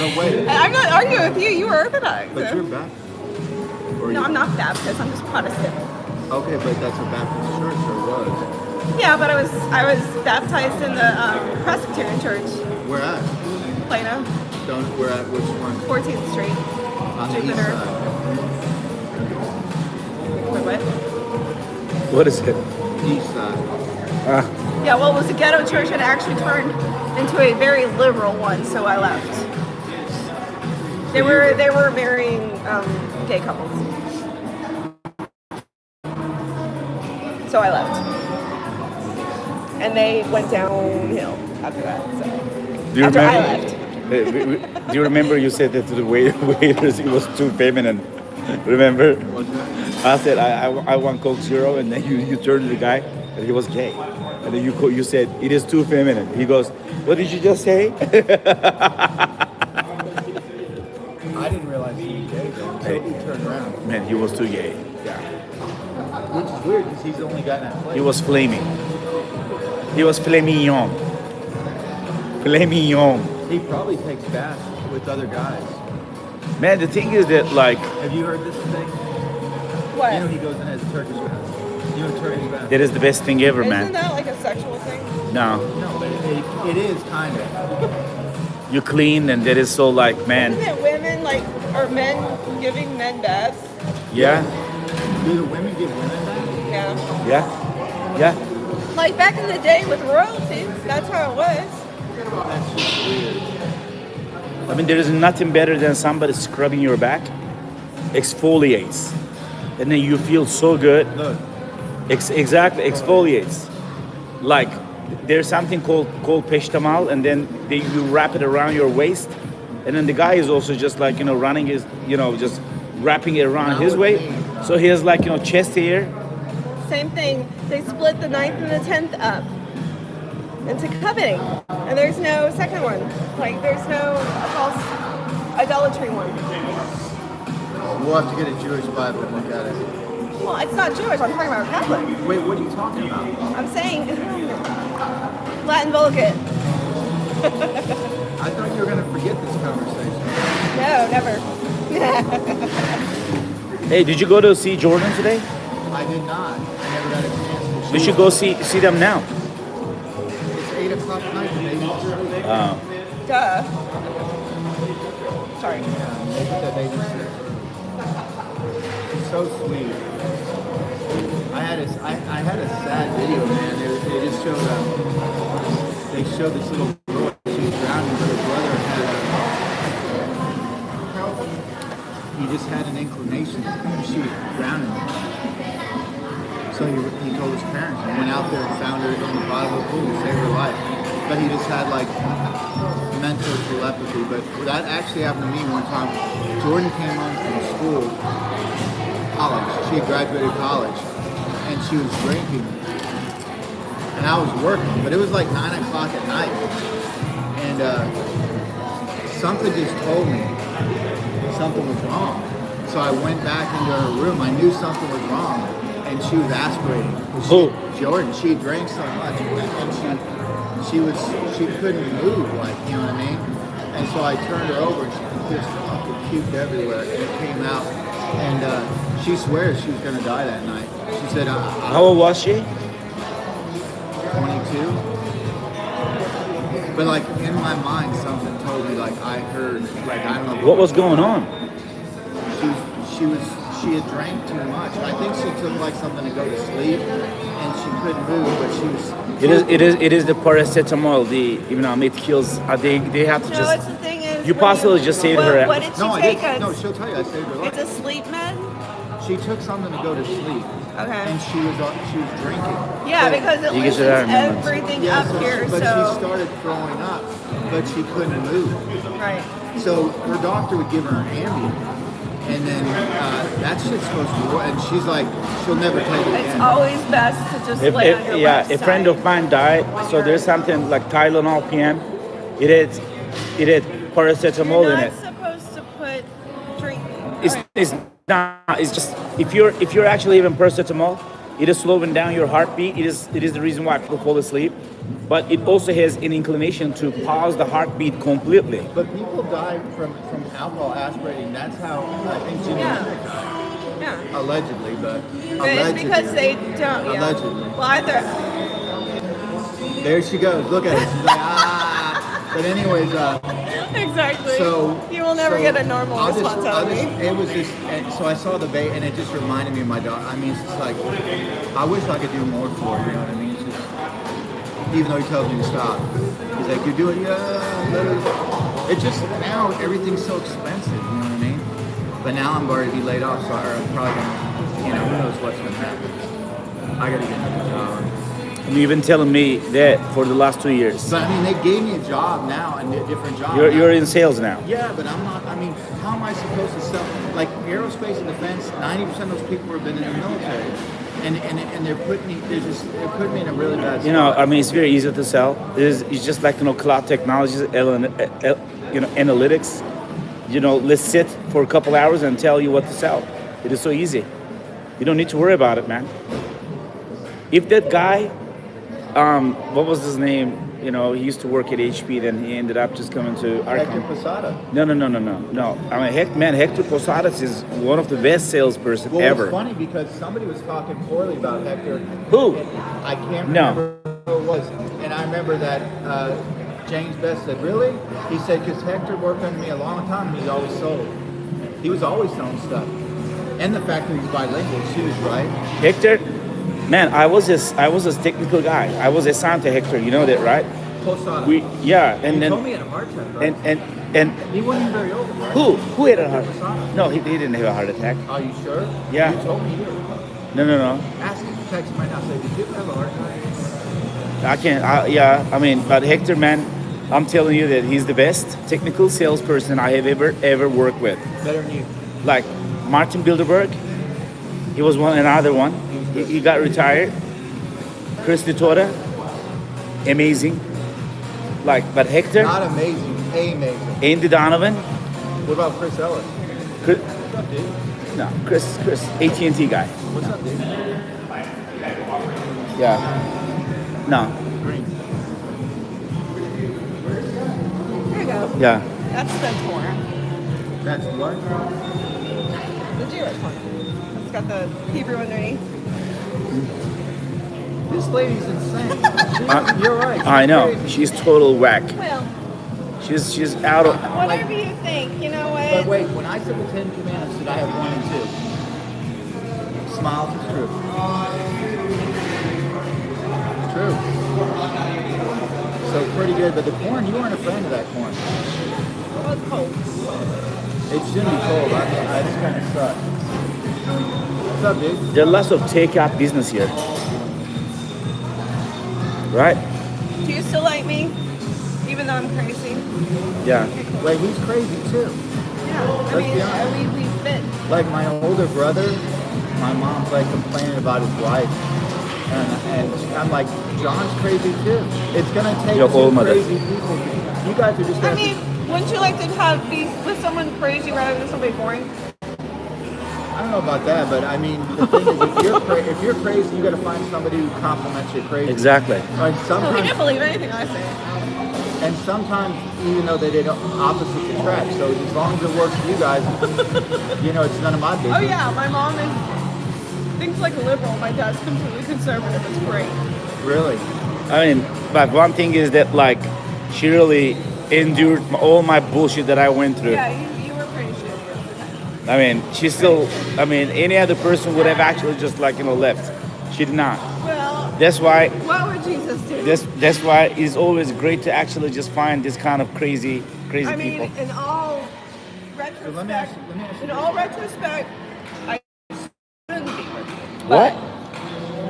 But wait. I'm not arguing with you. You were Orthodox. But you're Baptist. No, I'm not Baptist. I'm just Protestant. Okay, but that's a Baptist church, or was? Yeah, but I was baptized in the Presbyterian Church. Where at? Plano. Where at? Which one? 14th Street. On the east Jupiter. side. Wait, what? What is it? East side. Yeah, well, it was a ghetto church and it actually turned into a very liberal one, so I left. They were marrying gay couples. So I left. And they went downhill after that. So Do you after I remember? left. Do you remember you said that to the waiters? It was too feminine. Remember? I said I want Coke Zero, and then you turned to the guy, and he was gay, and then you said it is too feminine. He goes, "What did you just say?" I didn't realize he was gay though until he turned around. Man, he was too gay. Yeah. Which is weird because he's the only guy in that place. He was flaming. He was flaming. Flaming. He probably takes baths with other guys. Man, the thing is that like Have you heard this thing? What? You know he goes and has a Turkish bath. You know Turkish bath? that is the best thing ever, Isn't man. that like a sexual thing? No, No, but it is kind of. you clean, and that is so like, man. Isn't it women or men giving men baths? Yeah, Do the women give women baths? Yeah. yeah. Like back in the day with royalty, that's how it was. That's just weird. I mean, there is nothing better than somebody scrubbing your back, exfoliates, and then you feel so good. Look, Exactly, exfoliates. Like there's something called peştemal, and then you wrap it around your waist, and then the guy is also just like running his just wrapping it around his way, so he has like chest hair. Same thing. They split the 9th and the 10th up into coveting, and there's no second one. Like there's no false idolatry one. we'll have to get a Jewish Bible and look at it. Well, it's not Jewish. I'm talking about Catholic. Wait, what are you talking about? I'm saying Latin Vulgate. I thought you were going to forget this conversation. No, never. Hey, did you go to see Jordan today? I did not. I never got a chance. We should go see them now. It's 8 o'clock at night, baby. Duh. Sorry. Yeah, look at that babysitter. It's so sweet. I had a sad video, man. They just showed they showed this little girl. She was drowning, but her brother he just had an inclination. She was drowning. So he told his parents and went out there and found her in the bottom of the pool to save her life. But he just had like mental telepathy. But that actually happened to me one time. Jordan came home from school, college. She had graduated college, and she was drinking. And I was working, but it was like 9 o'clock at night. And something just told me something was wrong. So I went back into her room. I knew something was wrong. And she was aspirating. Jordan, she drank so much, and she couldn't move, like, you know what I mean? And so I turned her over, and she just fucking puked everywhere, and it came out. And she swears she was gonna die that night. She said, How old was she? 22. But like in my mind, something told me, like I heard, like I don't know. What was going on? She had drank too much. I think she took like something to go to sleep, and she couldn't move. But she was. It is the paracetamol. It kills. They have to No, just. it's the thing is. You possibly just saved her. What did she No, I take? didn't. No, she'll tell you I saved her life. It's a sleep med. She took something to go to sleep. Okay. And she was drinking. Yeah, because it You get loosens it out, remember. everything Yeah, up here. but So she started throwing up, but she couldn't move. right. So her doctor would give her an Ambien, and then that shit's supposed to work. And she's like, she'll never take it It's again. always best to just lay on your left A friend side. of mine died. So there's something like Tylenol PM. It had paracetamol You're in not it. supposed to put drink. It's not. It's just if you're actually even paracetamol, It is slowing down your heartbeat. It is the reason why people fall asleep. But it also has an inclination to pause the heartbeat completely. But people die from alcohol aspirating. That's how I think Jimi Hendrix died. Yeah. Allegedly, but But it's because they don't. Yeah. Allegedly. Well, either. There she goes. Look at her. She's like, ah. But anyways, Exactly. so you will never get a normal response out of me. It was just, and so I saw the bait, and it just reminded me of my dog. I mean, it's just like, I wish I could do more for her. You know what I mean? It's just, even though he tells me to stop, he's like, "You're doing, yeah." It's just now everything's so expensive. You know what I mean? But now I'm going to be laid off, so I'm probably gonna, you know, who knows what's gonna happen. I gotta get another job. You've been telling me that for the last 2 years. But I mean, they gave me a job now, a different job. You're in sales now. Yeah, but I'm not. I mean, how am I supposed to sell? Like aerospace and defense, 90% of those people have been in the military, and they're putting me. They're putting me in a really bad spot. You know, I mean, it's very easy to sell. It's just like, you know, cloud technologies, analytics. You know, let's sit for a couple hours and tell you what to sell. It is so easy. You don't need to worry about it, man. If that guy, what was his name? You know, he used to work at HP, then he ended up just coming to our Hector company. Posada. No. I mean, Hector Posadas is one of the best salesperson Well, ever. it's funny because somebody was talking poorly about Hector. Who? I can't No. remember who it was. And I remember that James Best said, really? He said, because Hector worked under me a long time and he's always sold. He was always selling stuff. And the fact that he's bilingual, she was right. Hector, man, I was his technical guy. I was assigned to Hector. You know that, right? Posada. And he then told me he had a heart attack, right? and He wasn't even very old, right? who had a heart? Posada. No, he didn't have a heart attack. Are you sure? Yeah. You told me he did. No. Ask him, text him right now. Say, did you have a heart attack? I can't. I mean, but Hector, man, I'm telling you that he's the best technical salesperson I have ever worked with. Better than you. Like Martin Bilderberg, he was another one. He got retired. Chris DeTora, amazing. Like, but Hector, Not amazing. Amazing. Andy Donovan, What about Chris Ellis? Chris, What's up, dude? no, Chris, AT&T guy. What's up, dude? Yeah. No. Green. There you go. Yeah. That's the Torah. That's what? The Jewish one. It's got the Hebrew underneath. This lady's insane. You're right. She's I know. crazy. She's total whack. Well, She's out of. whatever you think, you know what? But wait, when I said the 10 Commandments, did I have 1 and 2? Smiles is true. It's true. So pretty good. But the corn, you weren't a fan of that corn. Well, it's cold. It shouldn't be cold. I just kind of suck. What's up, dude? There are lots of takeout business here. Right? Do you still like me? Even though I'm crazy? Yeah. Wait, he's crazy too. Yeah. I Let's be honest. mean, we fit. Like my older brother, my mom's like complaining about his wife. And I'm like, John's crazy too. It's gonna take Your two old mother. crazy people. You guys are just I gonna mean, wouldn't you like to be with someone crazy rather than somebody boring? I don't know about that, but I mean, the thing is, if you're crazy, you got to find somebody who complements your crazy. Exactly. Like Well, he sometimes, didn't believe anything I say. and sometimes, even though they don't, opposites attract. So as long as it works for you guys, you know, it's none of my business. Oh yeah, my mom thinks like a liberal. My dad's completely conservative. It's great. Really? I mean, but one thing is that, like, she really endured all my bullshit that I went through. Yeah, you were pretty shitty. I mean, she still. I mean, any other person would have actually just, like, you know, left. She did not. Well, That's why. what would Jesus do? That's why it's always great to actually just find this kind of crazy I mean, people. in all So let me ask retrospect, you in all retrospect, I shouldn't be with you. What?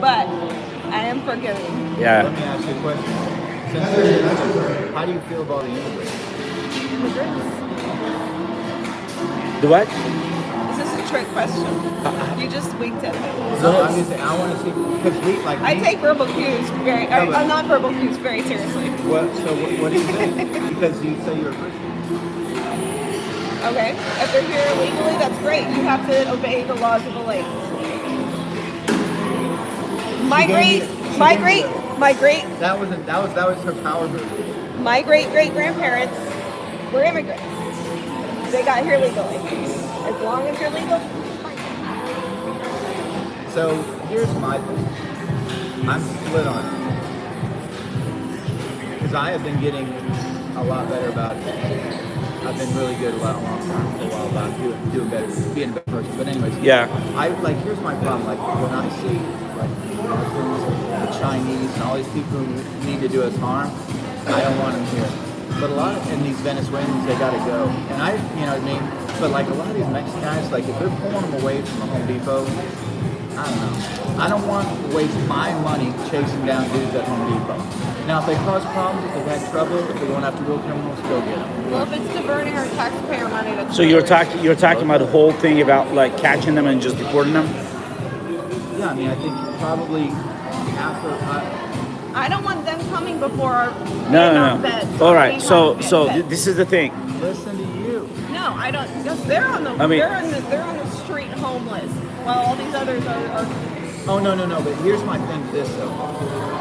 But I am forgiving. Yeah. Let me ask you a question. Since how do you feel about the immigrants? The what? Is this a trick question? You just winked at me. So I'm just saying, I want to see because I take verbal cues very, No, but- non-verbal cues very seriously. What do you think? Because you say you're a Christian. Okay? If they're here illegally, that's great. You have to obey the laws of the land. My great, That was her power move. my great grandparents were immigrants. They got here legally. As long as you're legal, fine. So here's my thing. I'm split on it. Because I have been getting a lot better about it. I've been really good a long time for a while about doing better, being a better person. But anyways, Yeah. Here's my problem. Like when I see like the Chinese and all these people who need to do us harm, I don't want them here. But a lot of these Venezuelans, they gotta go. And you know what I mean? But like a lot of these Mexican guys, like if they're pulling them away from the Home Depot, I don't know. I don't want to waste my money chasing down dudes at Home Depot. Now, if they cause problems, if they've had trouble, if they're going after real criminals, go get them. Well, if it's diverting our taxpayer money, that's So you're talking about the whole thing about like catching them and just deporting them? Yeah, I mean, I think probably after. I don't want them coming before our No. vets. All right. We So have so vets. this is the thing. Listen to you. No, I don't. Because they're on the. I mean- they're on the street homeless, while all these others are. Oh no. But here's my thing. This though.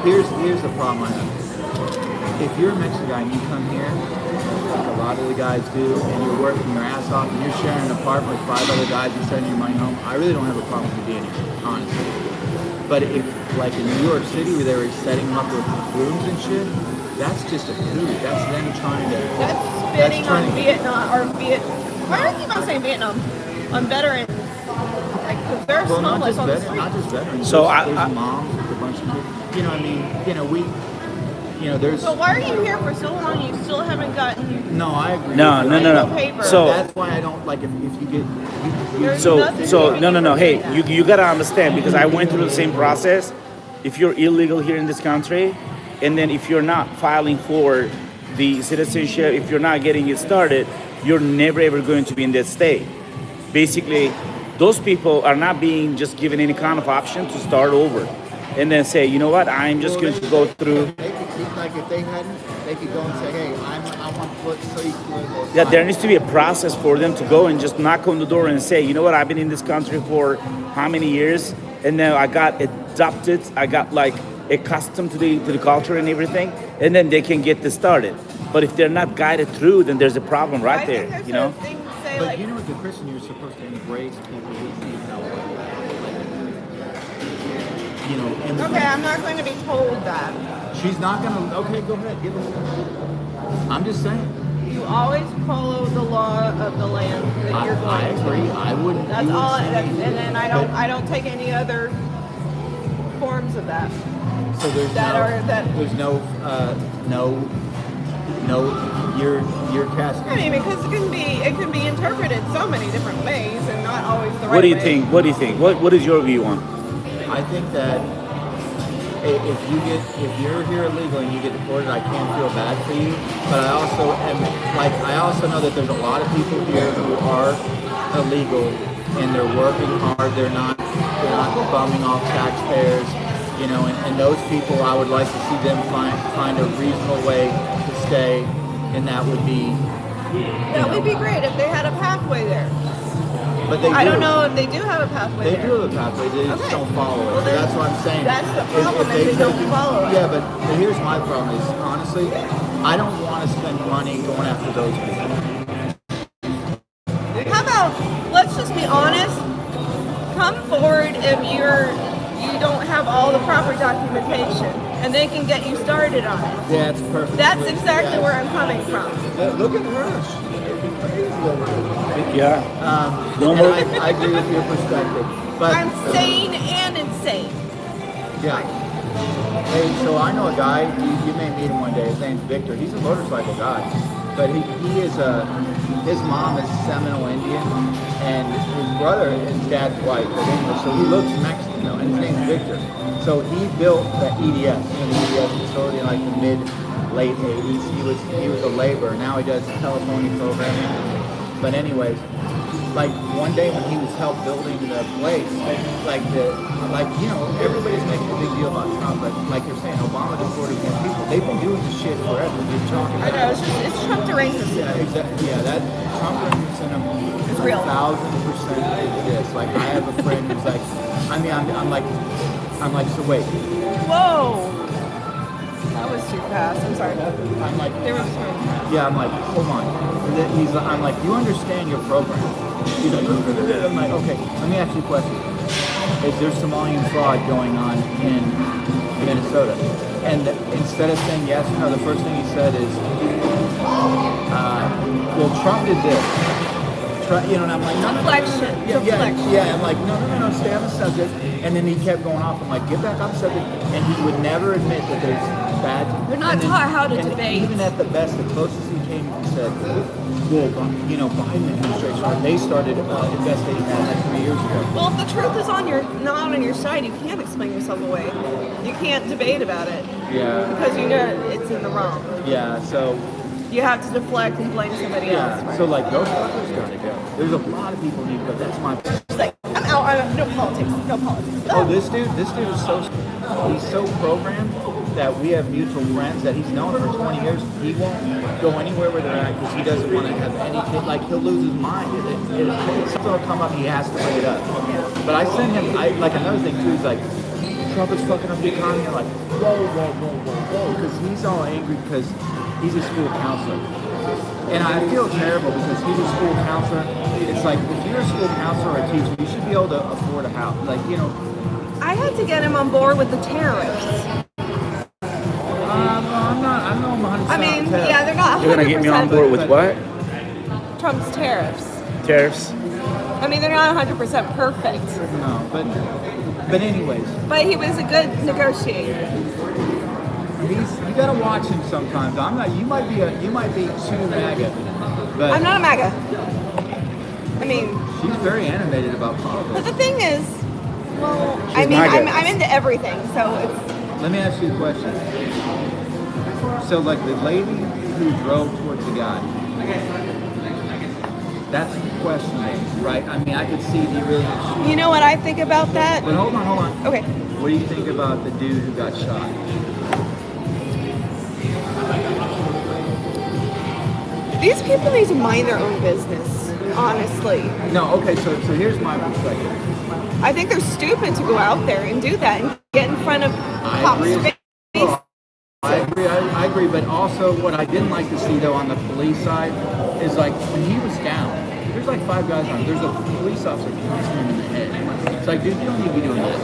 Here's the problem I have. If you're a Mexican guy and you come here, like a lot of the guys do, and you're working your ass off, and you're sharing an apartment with 5 other guys and sending your money home, I really don't have a problem with you being here, honestly. But if, like in New York City, where they were setting them up with rooms and shit, that's just a coup. That's them trying to. That's spitting on Vietnam or Viet. Why do I keep on saying Vietnam? On veterans. Like, 'cause they're Well, homeless on the not street. just veterans. So there's moms with a bunch of kids. You know, I mean, there's. So why are you here for so long? You still haven't gotten. No, I agree. No. with you. Paper. So That's why I don't like if you get. There's So nothing keeping no. you Hey, from you gotta understand, because I went through the same process. If you're illegal here in this country, and then if you're not filing for the citizenship, if you're not getting it started, you're never ever going to be in that state. Basically, those people are not being just given any kind of option to start over, and then say, you know what, I'm just going to go through. They could keep, like if they hadn't, they could go and say, hey, I want to put so you can. Yeah, there needs to be a process for them to go and just knock on the door and say, you know what, I've been in this country for how many years, and now I got adopted, I got like accustomed to the culture and everything, and then they can get this started. But if they're not guided through, then there's a problem right there, you know? Thing to say, But like, you know, as a Christian, you're supposed to embrace people who need help. You know, and okay, I'm not going to be told that. she's not gonna. Okay, go ahead, give us. I'm just saying. You always follow the law of the land that you're I going to. agree. I wouldn't. That's you would all. say- And then I don't take any other forms of that. So there's that no. are- that- There's no. You're casting. I mean, because it can be interpreted so many different ways, and not always the right What do you way. think? What do you think? What is your view on? I think that if you're here illegal and you get deported, I can't feel bad for you. But I also know that there's a lot of people here who are illegal and they're working hard. They're not bumming off taxpayers, you know. And those people, I would like to see them find a reasonable way to stay, and that would be. That would be great if they had a pathway there. But they I do. don't know if they do have a pathway They there. do have a pathway, they just Okay. don't follow it. Well, So then that's what I'm saying. that's the If problem, is they take don't follow it. Yeah, but here's my problem is, honestly, I don't want to spend money going after those people. How about, let's just be honest, come forward if you don't have all the proper documentation, and they can get you started on it. Yeah, it's perfect. That's exactly where I'm coming from. Look at her. She's looking crazy over there. Yeah. No And more- I agree with your perspective. But I'm sane and insane. yeah. Hey, so I know a guy, you may meet him one day, his name's Victor. He's a motorcycle guy. But he is his mom is Seminole Indian, and his brother and dad's white, but English, so he looks Mexican though, and his name's Victor. So he built the EDS, the EDS facility in like the late 80s. He was a laborer, now he does telephony programming. But anyways, like one day when he was help building the place, everybody's making a big deal about Trump, but like you're saying, Obama deported more people. They've been doing this shit forever. They're talking I about know, it's Trump derangement. yeah, exactly. Yeah, that Trump represents It's real. 1,000% exists. Like I have a friend who's like, I mean, I'm like, I'm like, so wait. Whoa. That was too fast. I'm sorry. I'm like, They were just going fast. yeah, I'm like, hold on. And then I'm like, you understand your program. He's like, I'm like, okay, let me ask you a question. Is there Somalian fraud going on in Minnesota? And instead of saying yes or no, the first thing he said is, well, Trump did this. You know, and I'm like, no, Deflection. yeah, I'm like, no, stay on the subject. And then he kept going off. I'm like, get back on the subject. And he would never admit that there's bad. They're not taught how to debate. Even at the best, the closest he came, he said, well, you know, Biden administration, they started investigating that like 3 years ago. Well, if the truth is not on your side, you can't explain yourself away. You can't debate about it. Yeah. Because you know it's in the wrong. Yeah, so. You have to deflect and blame somebody else. Right? So like Ghostbusters gotta go. There's a lot of people need to go. That's my. She's like, I'm out. No politics. No politics. Oh, this dude is so. He's so programmed that we have mutual friends that he's known for 20 years. He won't go anywhere where they're at because he doesn't want to have anything. Like he'll lose his mind. Something will come up. He has to bring it up. But I send him. Like another thing too is like. Trump is fucking up the economy. I'm like, whoa, because he's all angry because he's a school counselor. And I feel terrible because he's a school counselor. It's like, if you're a school counselor or a teacher, you should be able to afford a house. Like, you know. I had to get him on board with the tariffs. I don't know I'm 100% I mean, on tariffs. yeah, they're not 100%. You're gonna get me on board with what? Trump's tariffs. Tariffs? I mean, they're not 100% perfect. No, but anyways. But he was a good negotiator. You gotta watch him sometimes. I'm not. You might be too MAGA, but I'm not a MAGA. I mean, she's very animated about politics. but the thing is, well, I She's mean, MAGA. I'm into everything, so it's. Let me ask you a question. So, like the lady who drove towards the guy, that's questionable, right? I mean, I could see he really. You know what I think about that? But hold on. Okay. What do you think about the dude who got shot? These people need to mind their own business, honestly. No, okay. So here's my perspective. I think they're stupid to go out there and do that and get in front of cops' face. I agree, but also what I didn't like to see though on the police side is like when he was down, there's like 5 guys on. There's a police officer punching him in the head. It's like, dude, you don't need to be doing that.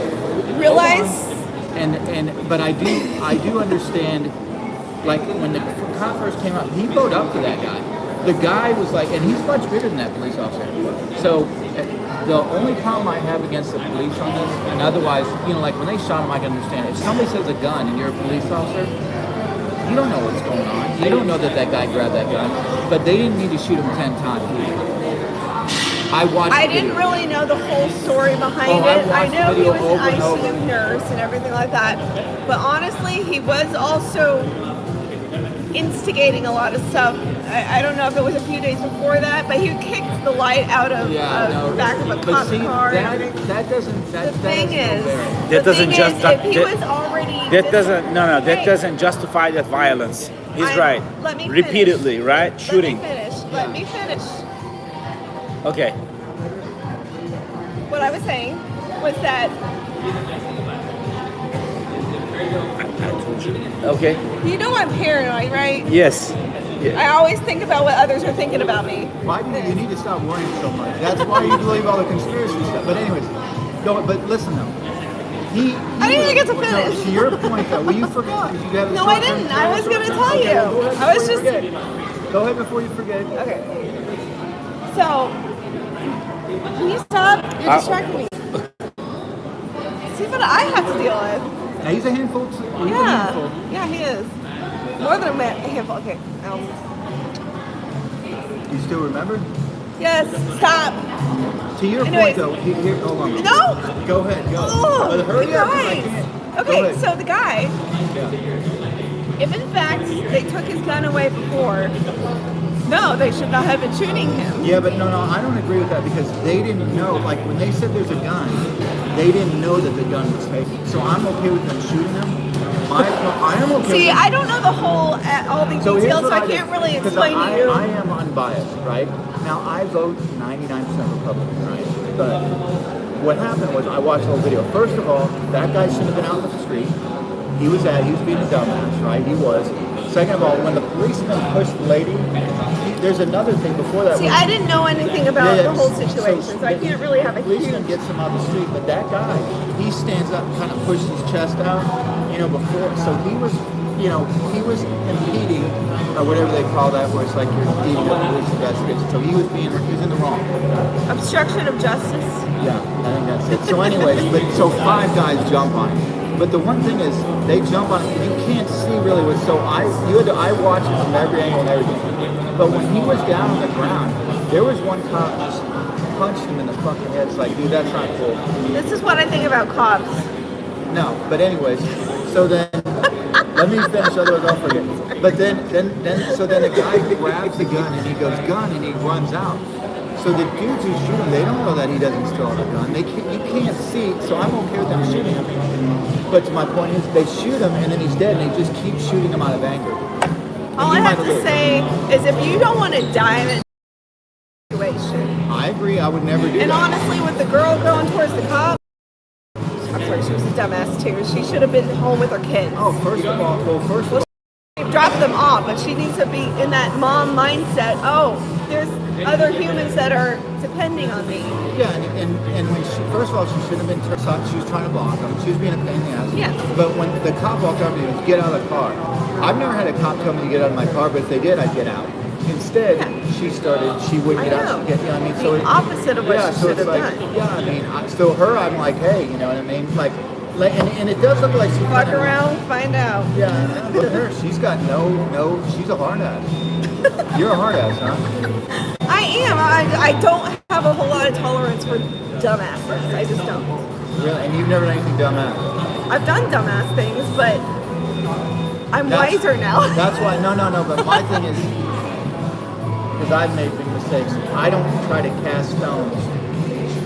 Realize. But I do understand. Like when the cop first came up, he bowed up to that guy. The guy was like, and he's much bigger than that police officer. So the only problem I have against the police on this, and otherwise, you know, like when they shot him, I can understand. If somebody says a gun and you're a police officer, you don't know what's going on. You don't know that guy grabbed that gun. But they didn't need to shoot him 10 times. I didn't really know the whole story behind it. I know he was an ICU nurse and everything like that. But honestly, he was also instigating a lot of stuff. I don't know if it was a few days before that, but he kicked the light out of the back of a cop car. That doesn't justify that violence. He's right. Let me repeatedly, finish. right? Shooting. Let me finish. Okay. What I was saying was that. Okay. You know I'm paranoid, right? Yes. Yeah. I always think about what others are thinking about me. Why do you need to stop worrying so much? That's why you believe all the conspiracy stuff. But anyways, but listen though. I didn't even get to finish. No, to your point though, well you forgot. No, I didn't. I was going to tell you. I was just. Go ahead before you forget. Okay. So, can you stop? You're distracting me. See what I have to deal with. Now he's a handful too. Yeah, he is. More than a handful. Okay. You still remember? Yes. Stop. To your point though, here, hold on. No. Go ahead. Go. Oh, but hurry up. I can't. Okay, so the guy, Yeah. if in fact they took his gun away before, no, they should not have been shooting him. Yeah, but no, I don't agree with that because they didn't know. Like when they said there's a gun, they didn't know that the gun was taken. So I'm okay with them shooting him. I am okay. See, with them. I don't know all the details, so I can't really explain to you. I am unbiased, right? Now I vote 99% Republican, right? But what happened was I watched the whole video. First of all, that guy shouldn't have been out in the street. He was being a dumbass, right? He was. Second of all, when the policeman pushed the lady, there's another thing before that. See, I didn't know anything about the whole situation, so I can't really have a huge... The policeman gets him out the street, but that guy, he stands up and kind of pushes his chest out, before. So he was impeding, or whatever they call that, where it's like you're impeding a police investigation. So he was in the wrong. Obstruction of justice? Yeah, I think that's it. So anyways, so 5 guys jump on him. But the one thing is, they jump on it. You can't see really what's I watched it from every angle and everything. But when he was down on the ground, there was one cop just punched him in the fucking head. It's like, dude, that's not cool. This is what I think about cops. No, but anyways, so then let me finish, otherwise I'll forget. But then the guy grabs the gun and he goes gun and he runs out. So the dudes who shoot him, they don't know that he doesn't still have a gun. You can't see, so I'm okay with them shooting him. But my point is, they shoot him and then he's dead, and they just keep shooting him out of anger. All I have to say is, if you don't want to die in a situation, I agree. I would never do that. And honestly, with the girl going towards the cop, I'm sorry, she was a dumbass too. She should have been home with her kids. Oh, first of all, Drop them off, but she needs to be in that mom mindset. Oh, there's other humans that are depending on me. Yeah, and when first of all, she shouldn't have been. She was trying to block him. She was being a pain in the ass. Yeah. But when the cop walked up to me, he was, "Get out of the car." I've never had a cop tell me to get out of my car, but if they did, I'd get out. Instead, she wouldn't get out. She'd get, the opposite of what she should have done. Yeah, I mean, so her, I'm like, hey, you know what I mean? Like, and it does look like she fuck around, find out. Yeah, look at her. She's got she's a hard ass. You're a hard ass, huh? I am. I don't have a whole lot of tolerance for dumbasses. I just don't. Really? And you've never done anything dumbass? I've done dumbass things, but I'm wiser now. That's why, no, but my thing is, because I've made big mistakes, I don't try to cast stones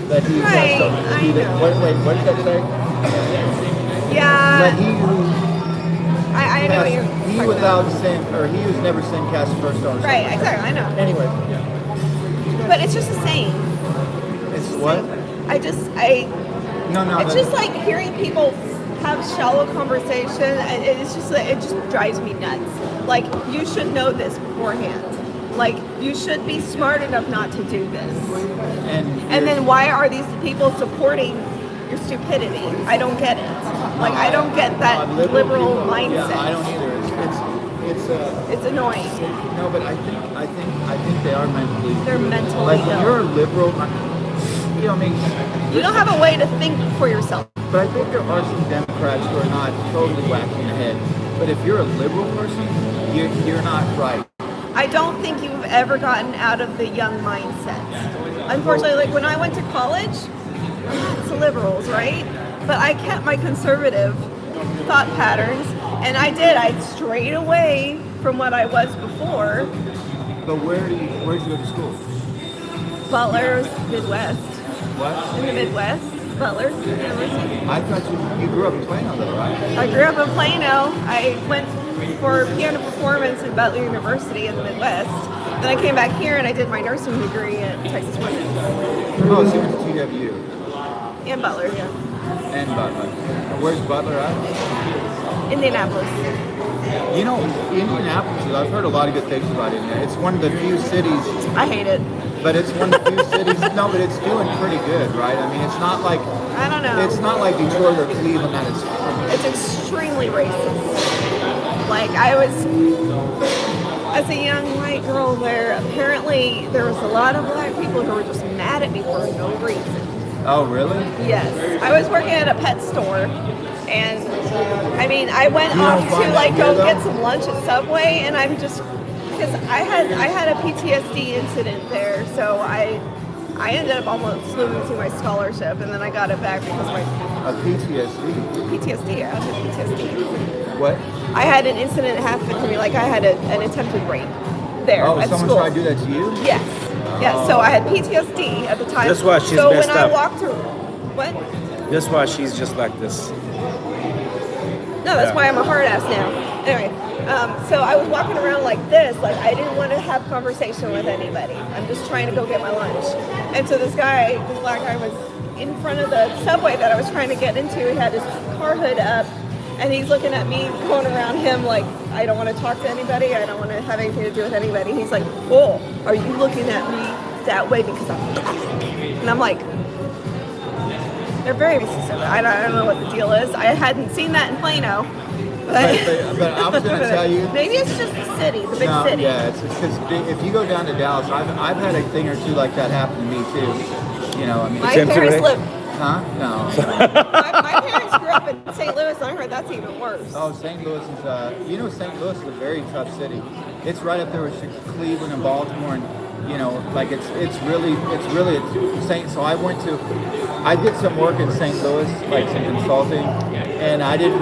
that he right, cast stones. I know. Wait, what did that say? Yeah. That he who I know what you're he without sin, or he who's never sinned cast the first stone. Right, exactly, I know. Anyway. But it's just a saying. It's what? No. It's just like hearing people have shallow conversation, and it just drives me nuts. Like, you should know this beforehand. Like, you should be smart enough not to do this. And then why are these people supporting your stupidity? I don't get it. Like, I don't get that liberal mindset. Yeah, I don't either. It's annoying. No, but I think they are mentally. They're mentally like, when ill. you're a liberal, you don't have a way to think for yourself. But I think there are some Democrats who are not totally whacking your head. But if you're a liberal person, you're not right. I don't think you've ever gotten out of the young mindset. Unfortunately, like when I went to college, it's liberals, right? But I kept my conservative thought patterns, and I strayed away from what I was before. But where'd you go to school? Butler's Midwest. What? In the Midwest, Butler's University. I thought you grew up in Plano, though, right? I grew up in Plano. I went for piano performance at Butler University in the Midwest. Then I came back here and I did my nursing degree at Texas Women's. Oh, so you went to TWU? And Butler, yeah. And Butler. And where's Butler at? Indianapolis. You know, Indianapolis, I've heard a lot of good things about Indiana. It's one of the few cities. I hate it. But it's one of the few cities. No, but it's doing pretty good, right? I mean, it's not like. I don't know. It's not like Detroit or Cleveland that it's. It's extremely racist. Like, I was, as a young white girl there, apparently there was a lot of black people who were just mad at me for no reason. Oh, really? Yes. I was working at a pet store, and I mean, I went off to like go get some lunch at Subway, and I'm just, because I had a PTSD incident there, so I ended up almost losing my scholarship, and then I got it back because my... A PTSD? PTSD, I had PTSD. What? I had an incident happen to me, like I had an attempted rape there at someone school. tried to do that to you? Yes. Yes, so I had PTSD at the time. That's why she's so messed when up. I walked through... What? That's why she's just like this. No, that's why I'm a hard ass now. Anyway, so I was walking around like this, like I didn't want to have conversation with anybody. I'm just trying to go get my lunch. And so this black guy was in front of the subway that I was trying to get into. He had his car hood up, and he's looking at me, going around him like, I don't want to talk to anybody. I don't want to have anything to do with anybody. He's like, oh, are you looking at me that way because I'm black? And I'm like, they're very racist. I don't know what the deal is. I hadn't seen that in Plano. But I was going to tell you. Maybe it's just the city, the big No, city. yeah, it's because if you go down to Dallas, I've had a thing or two like that happen to me too. You know, I mean, My Same parents today? live. huh? No. My parents grew up in St. Louis, and I heard that's even worse. Oh, St. Louis is, you know, St. Louis is a very tough city. It's right up there with Cleveland and Baltimore, and you know, like it's really St. So I did some work in St. Louis, like some consulting, and I didn't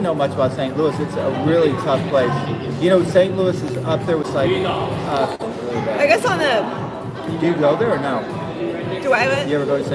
know much about St. Louis. It's a really tough place. You know, St. Louis is up there with like, really bad. I guess on the. Do you go there or no? Do I? You ever go to